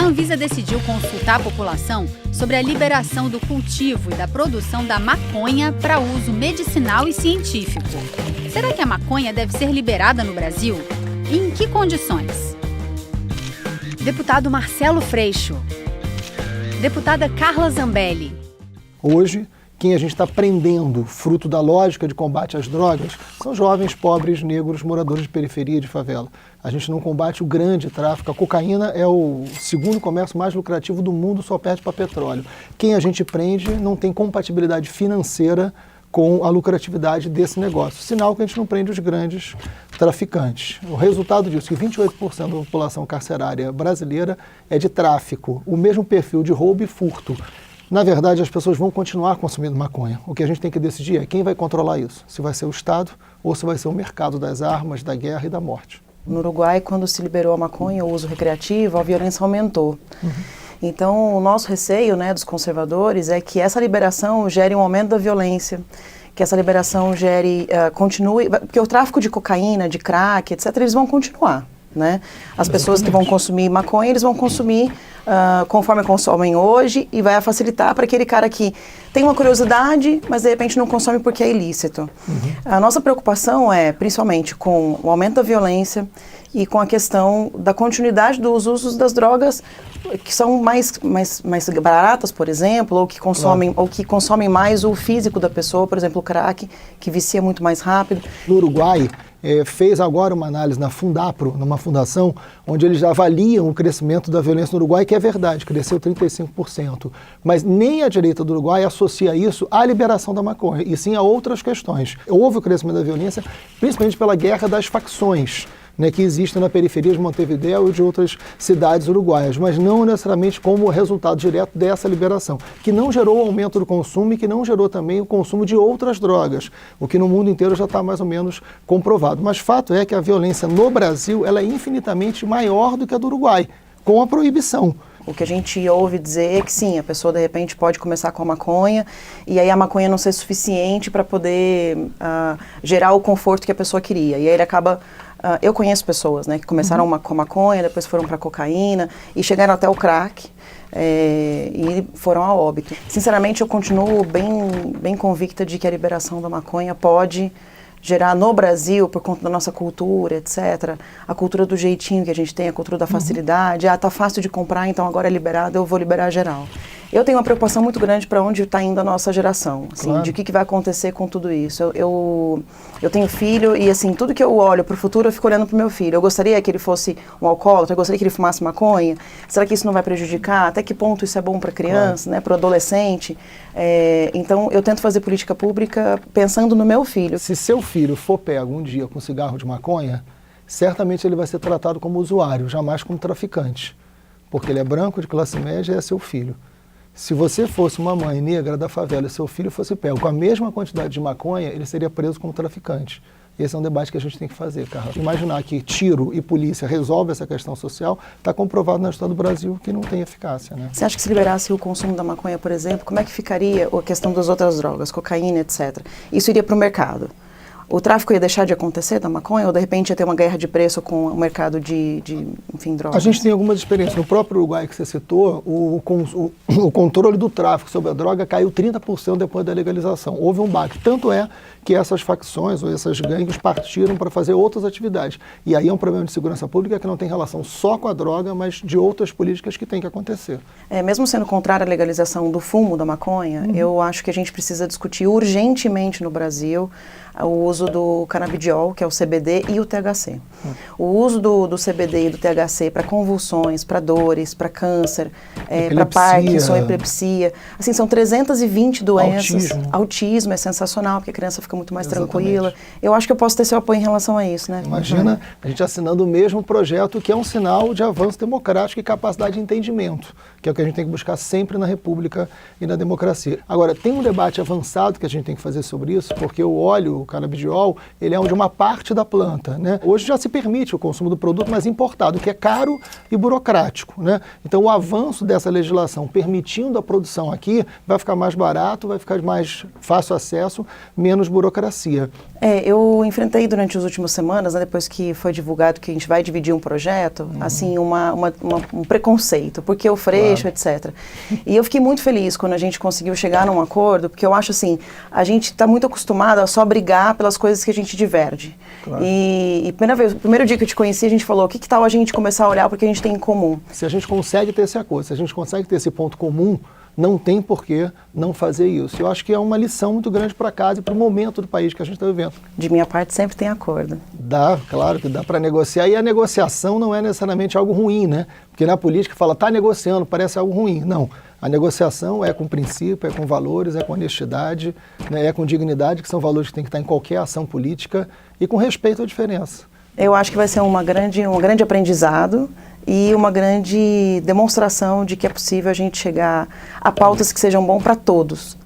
Anvisa decidiu consultar a população sobre a liberação do cultivo e da produção da maconha para uso medicinal e científico. Será que a maconha deve ser liberada no Brasil? E em que condições? Deputado Marcelo Freixo. Deputada Carla Zambelli. Hoje, quem a gente está prendendo, fruto da lógica de combate às drogas, são jovens, pobres, negros, moradores de periferia, de favela. A gente não combate o grande tráfico. A cocaína é o segundo comércio mais lucrativo do mundo, só perde para petróleo. Quem a gente prende não tem compatibilidade financeira com a lucratividade desse negócio. Sinal que a gente não prende os grandes traficantes. O resultado disso é que 28% da população carcerária brasileira é de tráfico, o mesmo perfil de roubo e furto. Na verdade, as pessoas vão continuar consumindo maconha. O que a gente tem que decidir é quem vai controlar isso. Se vai ser o Estado ou se vai ser o mercado das armas, da guerra e da morte. No Uruguai, quando se liberou a maconha, o uso recreativo, a violência aumentou. Então, o nosso receio, dos conservadores é que essa liberação gere um aumento da violência, que essa liberação continue... Porque o tráfico de cocaína, de crack, etc., eles vão continuar. As pessoas que vão consumir maconha, eles vão consumir conforme consomem hoje e vai facilitar para aquele cara que tem uma curiosidade, mas de repente não consome porque é ilícito. A nossa preocupação é, principalmente, com o aumento da violência e com a questão da continuidade dos usos das drogas que são mais baratas, por exemplo, ou que consomem mais o físico da pessoa, por exemplo, o crack, que vicia muito mais rápido. No Uruguai, fez agora uma análise na Fundapro, numa fundação, onde eles avaliam o crescimento da violência no Uruguai, que é verdade, cresceu 35%. Mas nem a direita do Uruguai associa isso à liberação da maconha, e sim a outras questões. Houve o crescimento da violência, principalmente pela guerra das facções, que existem na periferia de Montevideo e de outras cidades uruguaias, mas não necessariamente como resultado direto dessa liberação, que não gerou o aumento do consumo e que não gerou também o consumo de outras drogas, o que no mundo inteiro já está mais ou menos comprovado. Mas fato é que a violência no Brasil ela é infinitamente maior do que a do Uruguai, com a proibição. O que a gente ouve dizer é que sim, a pessoa de repente pode começar com a maconha e aí a maconha não ser suficiente para poder gerar o conforto que a pessoa queria. E aí ele acaba... eu conheço pessoas que começaram com a maconha, depois foram para a cocaína e chegaram até o crack e foram a óbito. Sinceramente, eu continuo bem convicta de que a liberação da maconha pode gerar no Brasil, por conta da nossa cultura, etc., a cultura do jeitinho que a gente tem, a cultura da facilidade, tá fácil de comprar, então agora é liberado, eu vou liberar geral. Eu tenho uma preocupação muito grande para onde está indo a nossa geração, assim, claro. De o que vai acontecer com tudo isso. Eu tenho filho e, assim, tudo que eu olho para o futuro, eu fico olhando para o meu filho. Eu gostaria que ele fosse um alcoólatra, eu gostaria que ele fumasse maconha. Será que isso não vai prejudicar? Até que ponto isso é bom para a criança, claro. Para o adolescente? Então, eu tento fazer política pública pensando no meu filho. Se seu filho for pego um dia com cigarro de maconha, certamente ele vai ser tratado como usuário, jamais como traficante. Porque ele é branco, de classe média e é seu filho. Se você fosse uma mãe negra da favela e seu filho fosse pego com a mesma quantidade de maconha, ele seria preso como traficante. Esse é um debate que a gente tem que fazer, Carla. Imaginar que tiro e polícia resolvem essa questão social, está comprovado na história do Brasil que não tem eficácia. Você acha que se liberasse o consumo da maconha, por exemplo, como é que ficaria a questão das outras drogas, cocaína, etc.? Isso iria para o mercado. O tráfico ia deixar de acontecer da maconha ou de repente ia ter uma guerra de preço com o mercado de drogas? A gente tem algumas experiências. No próprio Uruguai que você citou, o controle do tráfico sobre a droga caiu 30% depois da legalização. Houve um baque. Tanto é que essas facções ou essas gangues partiram para fazer outras atividades. E aí é um problema de segurança pública que não tem relação só com a droga, mas de outras políticas que tem que acontecer. Mesmo sendo contrária à legalização do fumo da maconha, eu acho que a gente precisa discutir urgentemente no Brasil o uso do canabidiol, que é o CBD, e o THC. O uso do CBD e do THC para convulsões, para dores, para câncer, para Parkinson, epilepsia. Assim, são 320 doenças. Autismo é sensacional, porque a criança fica muito mais tranquila. Eu acho que eu posso ter seu apoio em relação a isso, Imagina a gente assinando o mesmo projeto, que é um sinal de avanço democrático e capacidade de entendimento, que é o que a gente tem que buscar sempre na República e na democracia. Agora, tem um debate avançado que a gente tem que fazer sobre isso, porque o óleo, o canabidiol, ele é de uma parte da planta, Hoje já se permite o consumo do produto, mas importado, que é caro e burocrático, Então, o avanço dessa legislação permitindo a produção aqui vai ficar mais barato, vai ficar mais fácil acesso, menos burocrático. burocracia. Eu enfrentei durante as últimas semanas, né, depois que foi divulgado que a gente vai dividir um projeto, assim, um preconceito, porque o Freixo, Claro. etc. E eu fiquei muito feliz quando a gente conseguiu chegar num acordo, porque eu acho assim, a gente está muito acostumado a só brigar pelas coisas que a gente diverge. Claro. E primeiro dia que eu te conheci, a gente falou, que tal a gente começar a olhar porque a gente tem em comum? Se a gente consegue ter esse acordo, se a gente consegue ter esse ponto comum, não tem por que não fazer isso. Eu acho que é uma lição muito grande para casa e para o momento do país que a gente está vivendo. De minha parte, sempre tem acordo. Dá, claro que dá para negociar. E a negociação não é necessariamente algo ruim, né? Porque na política fala, está negociando, parece algo ruim. Não. A negociação é com princípio, é com valores, é com honestidade, né? É com dignidade, que são valores que têm que estar em qualquer ação política, e com respeito à diferença. Eu acho que vai ser um grande aprendizado e uma grande demonstração de que é possível a gente chegar a pautas que sejam bom para todos.